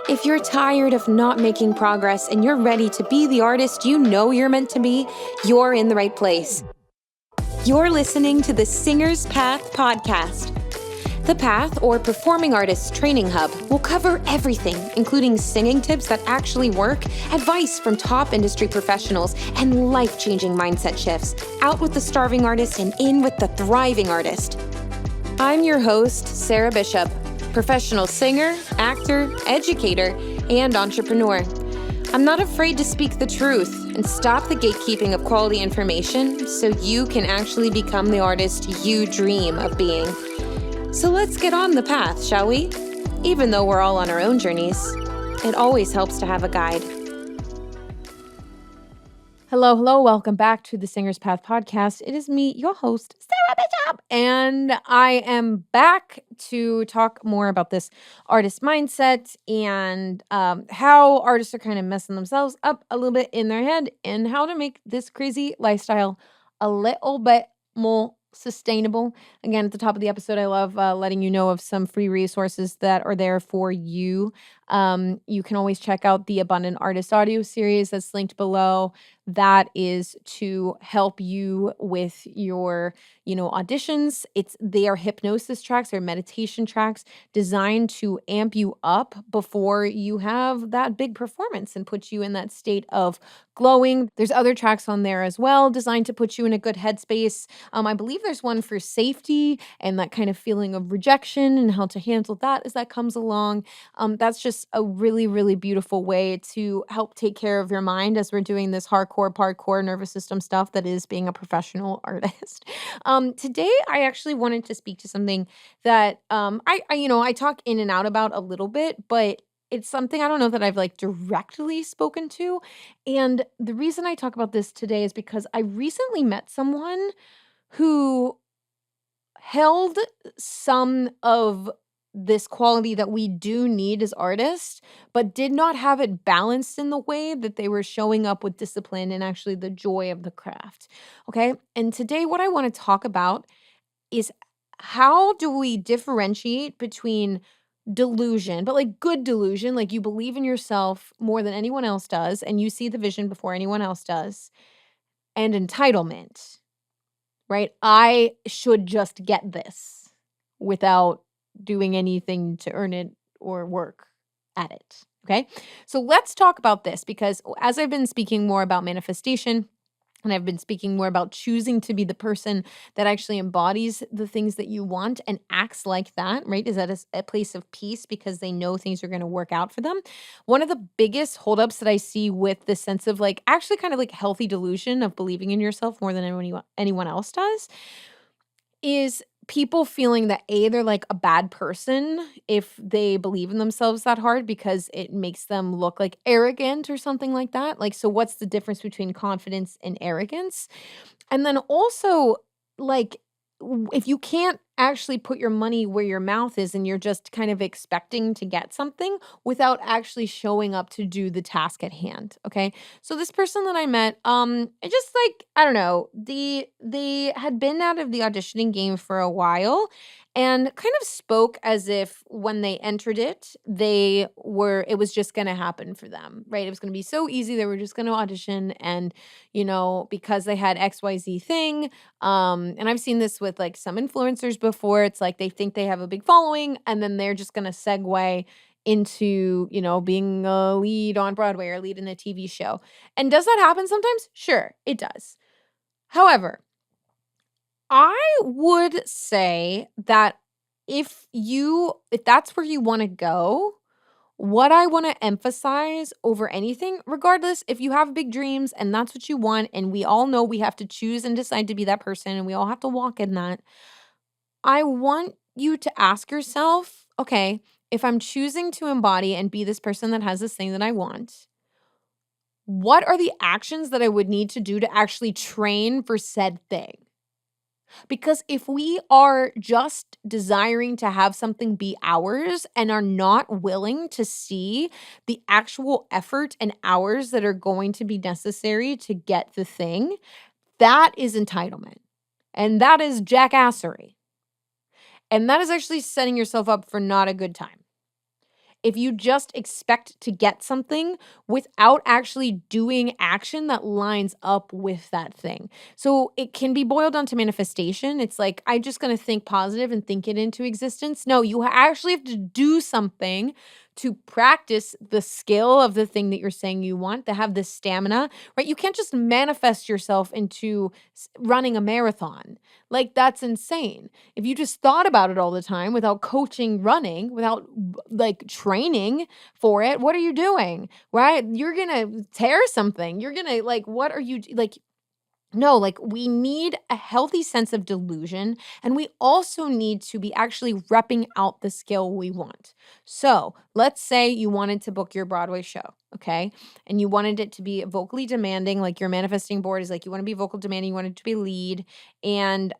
If you're tired of not making progress and you're ready to be the artist you know you're meant to be, you're in the right place. You're listening to the Singer's Path podcast. The Path, or Performing Artists Training Hub, will cover everything, including singing tips that actually work, advice from top industry professionals, and life-changing mindset shifts. Out with the starving artist and in with the thriving artist. I'm your host, Sarah Bishop, professional singer, actor, educator, and entrepreneur. I'm not afraid to speak the truth and stop the gatekeeping of quality information so you can actually become the artist you dream of being. So let's get on the path, shall we? Even though we're all on our own journeys, it always helps to have a guide. Hello, welcome back to the Singer's Path podcast. It is me, your host, Sarah Bishop, and I am back to talk more about this artist mindset and how artists are kind of messing themselves up a little bit in their head and how to make this crazy lifestyle a little bit more sustainable. Again, at the top of the episode, I love letting you know of some free resources that are there for you. You can always check out the Abundant Artist audio series that's linked below. That is to help you with your, auditions. They are hypnosis tracks or meditation tracks designed to amp you up before you have that big performance and put you in that state of glowing. There's other tracks on there as well designed to put you in a good headspace. I believe there's one for safety and that kind of feeling of rejection and how to handle that as that comes along. That's just a really, really beautiful way to help take care of your mind as we're doing this hardcore nervous system stuff that is being a professional artist. Today, I actually wanted to speak to something that I talk in and out about a little bit, but it's something I don't know that I've directly spoken to. And the reason I talk about this today is because I recently met someone who held some of this quality that we do need as artists, but did not have it balanced in the way that they were showing up with discipline and actually the joy of the craft. Okay. And today, what I want to talk about is how do we differentiate between delusion, but good delusion, like you believe in yourself more than anyone else does, and you see the vision before anyone else does, and entitlement, right? I should just get this without doing anything to earn it or work at it. Okay. So let's talk about this because as I've been speaking more about manifestation, and I've been speaking more about choosing to be the person that actually embodies the things that you want and acts like that, right? Is at a place of peace because they know things are going to work out for them. One of the biggest holdups that I see with the sense of actually kind of healthy delusion of believing in yourself more than anyone else does is people feeling that they're a bad person if they believe in themselves that hard because it makes them look arrogant or something like that. So what's the difference between confidence and arrogance? And then also, if you can't actually put your money where your mouth is and you're just kind of expecting to get something without actually showing up to do the task at hand. Okay. So this person that I met, it just I don't know, they had been out of the auditioning game for a while and kind of spoke as if when they entered it, it was just going to happen for them, right? It was going to be so easy. They were just going to audition and, because they had XYZ thing. And I've seen this with some influencers before. It's they think they have a big following and then they're just going to segue into, being a lead on Broadway or a lead in a TV show. And does that happen sometimes? Sure, it does. However, I would say that if that's where you want to go, what I want to emphasize over anything, regardless if you have big dreams and that's what you want, and we all know we have to choose and decide to be that person and we all have to walk in that, I want you to ask yourself, okay, if I'm choosing to embody and be this person that has this thing that I want, what are the actions that I would need to do to actually train for said thing? Because if we are just desiring to have something be ours and are not willing to see the actual effort and hours that are going to be necessary to get the thing, that is entitlement. And that is jackassery. And that is actually setting yourself up for not a good time. if you just expect to get something without actually doing action that lines up with that thing. So it can be boiled down to manifestation. It's like, I'm just going to think positive and think it into existence. No, you actually have to do something to practice the skill of the thing that you're saying you want, to have the stamina, right? You can't just manifest yourself into running a marathon. Like, that's insane. If you just thought about it all the time without coaching running, without like training for it, what are you doing? Right? You're going to tear something. You're going to like, what are you like? No, like we need a healthy sense of delusion, and we also need to be actually repping out the skill we want. So let's say you wanted to book your Broadway show, okay? And you wanted it to be vocally demanding, like your manifesting board is like you want to be vocal demanding, you want it to be lead, and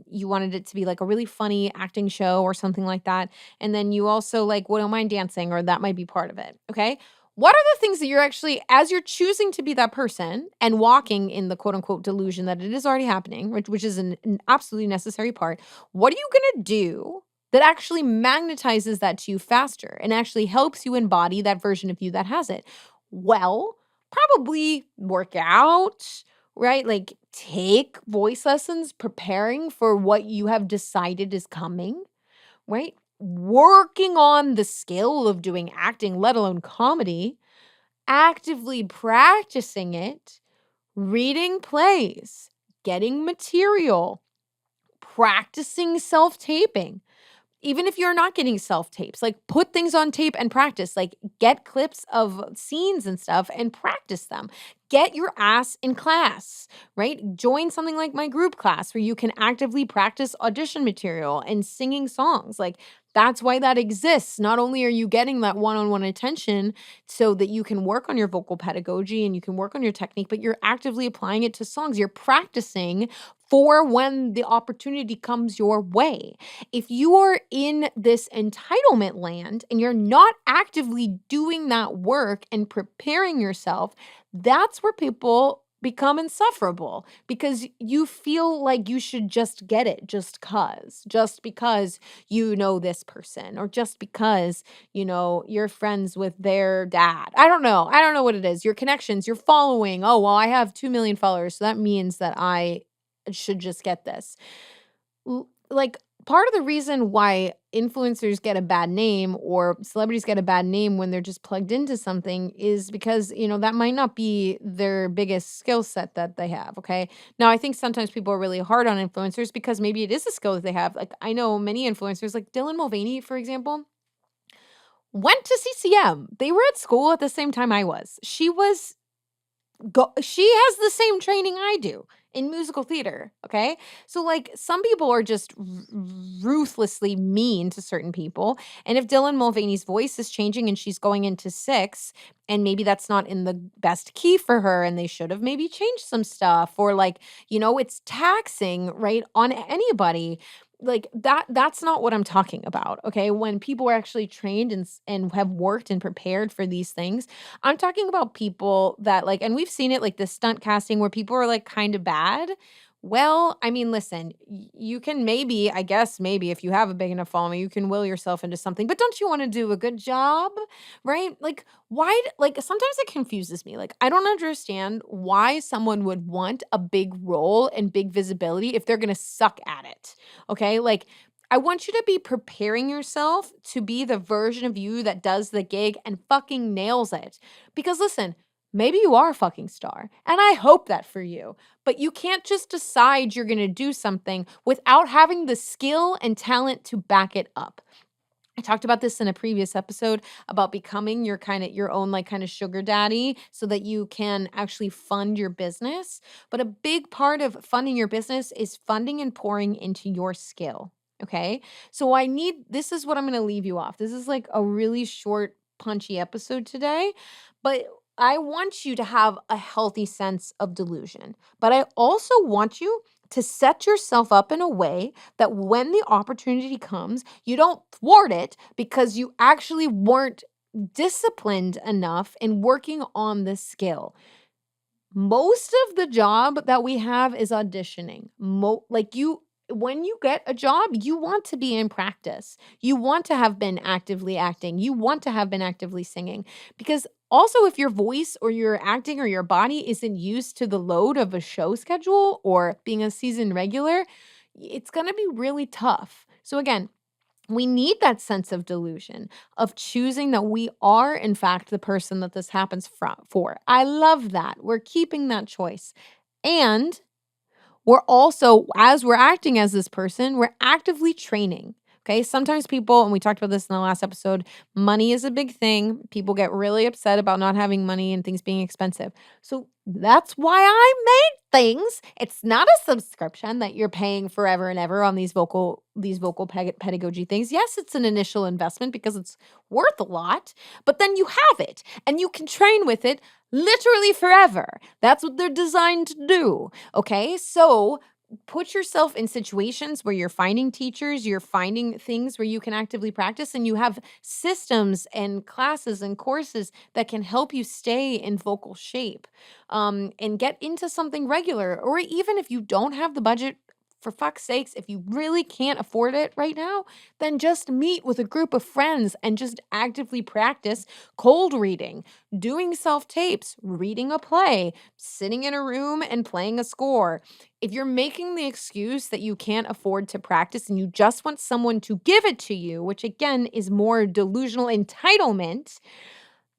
you wanted it to be like a really funny acting show or something like that. And then you also like wouldn't mind dancing, or that might be part of it, okay? What are the things that you're actually, as you're choosing to be that person and walking in the quote unquote delusion that it is already happening, which is an absolutely necessary part, what are you going to do that actually magnetizes that to you faster and actually helps you embody that version of you that has it? Well, probably work out, right? Like take voice lessons, preparing for what you have decided is coming, right? Working on the skill of doing acting, let alone comedy, actively practicing it, reading plays, getting material, practicing self-taping. Even if you're not getting self-tapes, like put things on tape and practice, like get clips of scenes and stuff and practice them. Get your ass in class, right? Join something like my group class where you can actively practice audition material and singing songs. Like that's why that exists. Not only are you getting that one-on-one attention so that you can work on your vocal pedagogy and you can work on your technique, but you're actively applying it to songs. You're practicing for when the opportunity comes your way. If you are in this entitlement land and you're not actively doing that work and preparing yourself, that's where people become insufferable because you feel like you should just get it just because you know this person or just because you're friends with their dad. I don't know what it is, your connections, your following. Oh well, I have 2 million followers, so that means that I should just get this. Like part of the reason why influencers get a bad name or celebrities get a bad name when they're just plugged into something is because, that might not be their biggest skill set that they have. Okay. Now, I think sometimes people are really hard on influencers because maybe it is a skill that they have. Like, I know many influencers, like Dylan Mulvaney, for example, went to CCM. They were at school at the same time I was. She has the same training I do in musical theater, okay? So, like, some people are just ruthlessly mean to certain people, and if Dylan Mulvaney's voice is changing and she's going into 6, and maybe that's not in the best key for her, and they should have maybe changed some stuff, or, like, it's taxing, right, on anybody, like, that's not what I'm talking about, okay? When people are actually trained and have worked and prepared for these things, I'm talking about people that like, and we've seen it like the stunt casting where people are like kind of bad. Well, I mean, listen, you can maybe, I guess, maybe if you have a big enough following, you can will yourself into something, but don't you want to do a good job? Right? Like, why, like, sometimes it confuses me. Like, I don't understand why someone would want a big role and big visibility if they're going to suck at it. Okay. Like, I want you to be preparing yourself to be the version of you that does the gig and fucking nails it. Because listen, maybe you are a fucking star, and I hope that for you. But you can't just decide you're going to do something without having the skill and talent to back it up. I talked about this in a previous episode about becoming your own like kind of sugar daddy so that you can actually fund your business. But a big part of funding your business is funding and pouring into your skill. Okay. So this is what I'm going to leave you off. This is like a really short, punchy episode today, but I want you to have a healthy sense of delusion. But I also want you to set yourself up in a way that when the opportunity comes, you don't thwart it because you actually weren't disciplined enough in working on the skill. Most of the job that we have is auditioning. Like when you get a job, you want to be in practice. You want to have been actively acting. You want to have been actively singing. Because also, if your voice or your acting or your body isn't used to the load of a show schedule or being a season regular, it's going to be really tough. So, again, we need that sense of delusion, of choosing that we are, in fact, the person that this happens for. I love that. We're keeping that choice. And we're also, as we're acting as this person, we're actively training. Okay. Sometimes people, and we talked about this in the last episode, money is a big thing. People get really upset about not having money and things being expensive. So that's why I made things. It's not a subscription that you're paying forever and ever on these vocal pedagogy things. Yes, it's an initial investment because it's worth a lot, but then you have it and you can train with it literally forever. That's what they're designed to do. Okay. So put yourself in situations where you're finding teachers, you're finding things where you can actively practice, and you have systems and classes and courses that can help you stay in vocal shape and get into something regular. Or even if you don't have the budget, for fuck's sakes, if you really can't afford it right now, then just meet with a group of friends and just actively practice cold reading, doing self tapes, reading a play, sitting in a room and playing a score. If you're making the excuse that you can't afford to practice and you just want someone to give it to you, which again is more delusional entitlement,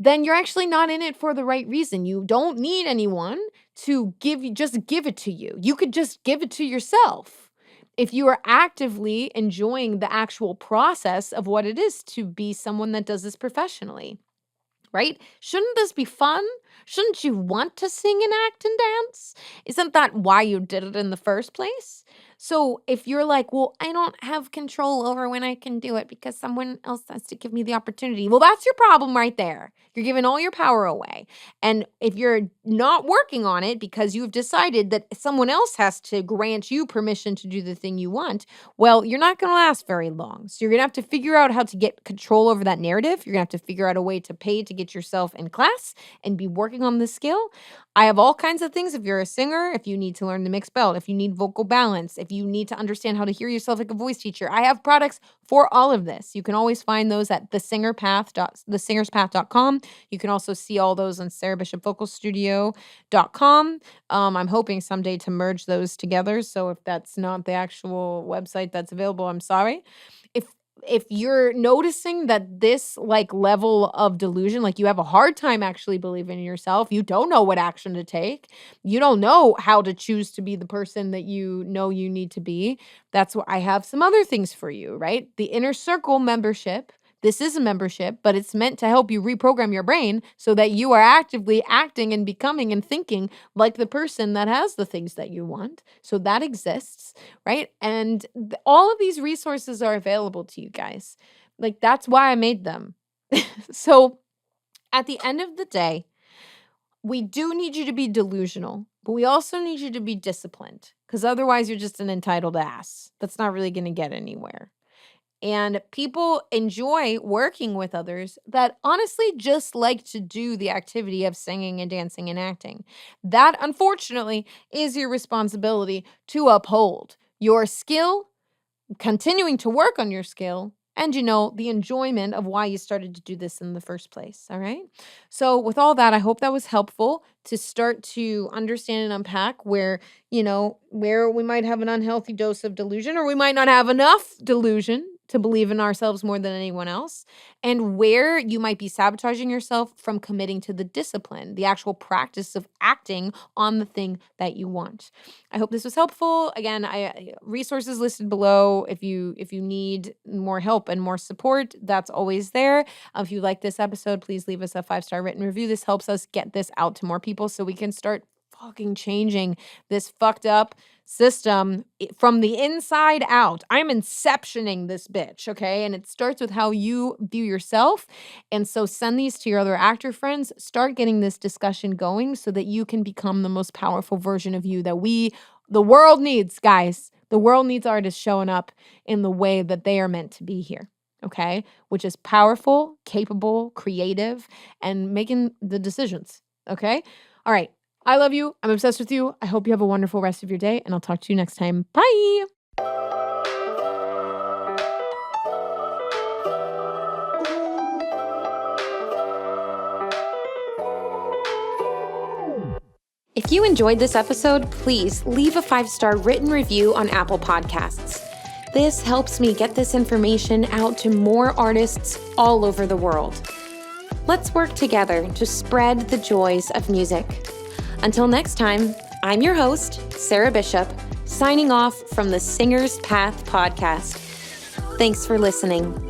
then you're actually not in it for the right reason. You don't need anyone to just give it to you. You could just give it to yourself. If you are actively enjoying the actual process of what it is to be someone that does this professionally. Right? Shouldn't this be fun? Shouldn't you want to sing and act and dance? Isn't that why you did it in the first place? So if you're like, well, I don't have control over when I can do it because someone else has to give me the opportunity. Well, that's your problem right there. You're giving all your power away. And if you're not working on it because you've decided that someone else has to grant you permission to do the thing you want, well, you're not going to last very long. So you're going to have to figure out how to get control over that narrative. You're going to have to figure out a way to pay to get yourself in class and be working on this skill. I have all kinds of things. If you're a singer, if you need to learn the mixed belt, if you need vocal balance, if you need to understand how to hear yourself like a voice teacher, I have products for all of this. You can always find those at thesingerspath.com. You can also see all those on sarahbishopvocalstudio.com. I'm hoping someday to merge those together. So if that's not the actual website that's available, I'm sorry. If if you're noticing that this like level of delusion, like you have a hard time actually believing in yourself, you don't know what action to take, you don't know how to choose to be the person that you know you need to be, that's what I have some other things for you, right? The Inner Circle membership. This is a membership, but it's meant to help you reprogram your brain so that you are actively acting and becoming and thinking like the person that has the things that you want. So that exists, right? And all of these resources are available to you guys. Like, that's why I made them. So at the end of the day, we do need you to be delusional, but we also need you to be disciplined because otherwise you're just an entitled ass. That's not really going to get anywhere. And people enjoy working with others that honestly just like to do the activity of singing and dancing and acting. That, unfortunately, is your responsibility to uphold your skill, continuing to work on your skill, and the enjoyment of why you started to do this in the first place. All right. So, with all that, I hope that was helpful to start to understand and unpack where we might have an unhealthy dose of delusion, or we might not have enough delusion to believe in ourselves more than anyone else, and where you might be sabotaging yourself from committing to the discipline, the actual practice of acting on the thing that you want. I hope this was helpful. Again, I resources listed below. If you need more help and more support, that's always there. If you like this episode, please leave us a 5-star written review. This helps us get this out to more people so we can start fucking changing this fucked up system from the inside out. I'm inceptioning this bitch, okay? And it starts with how you view yourself. And so send these to your other actor friends. Start getting this discussion going so that you can become the most powerful version of you that the world needs, guys. The world needs artists showing up in the way that they are meant to be here, okay? Which is powerful, capable, creative, and making the decisions, okay? All right. I love you. I'm obsessed with you. I hope you have a wonderful rest of your day, and I'll talk to you next time. Bye. If you enjoyed this episode, please leave a 5-star written review on Apple Podcasts. This helps me get this information out to more artists all over the world. Let's work together to spread the joys of music. Until next time, I'm your host, Sarah Bishop, signing off from the Singer's Path podcast. Thanks for listening.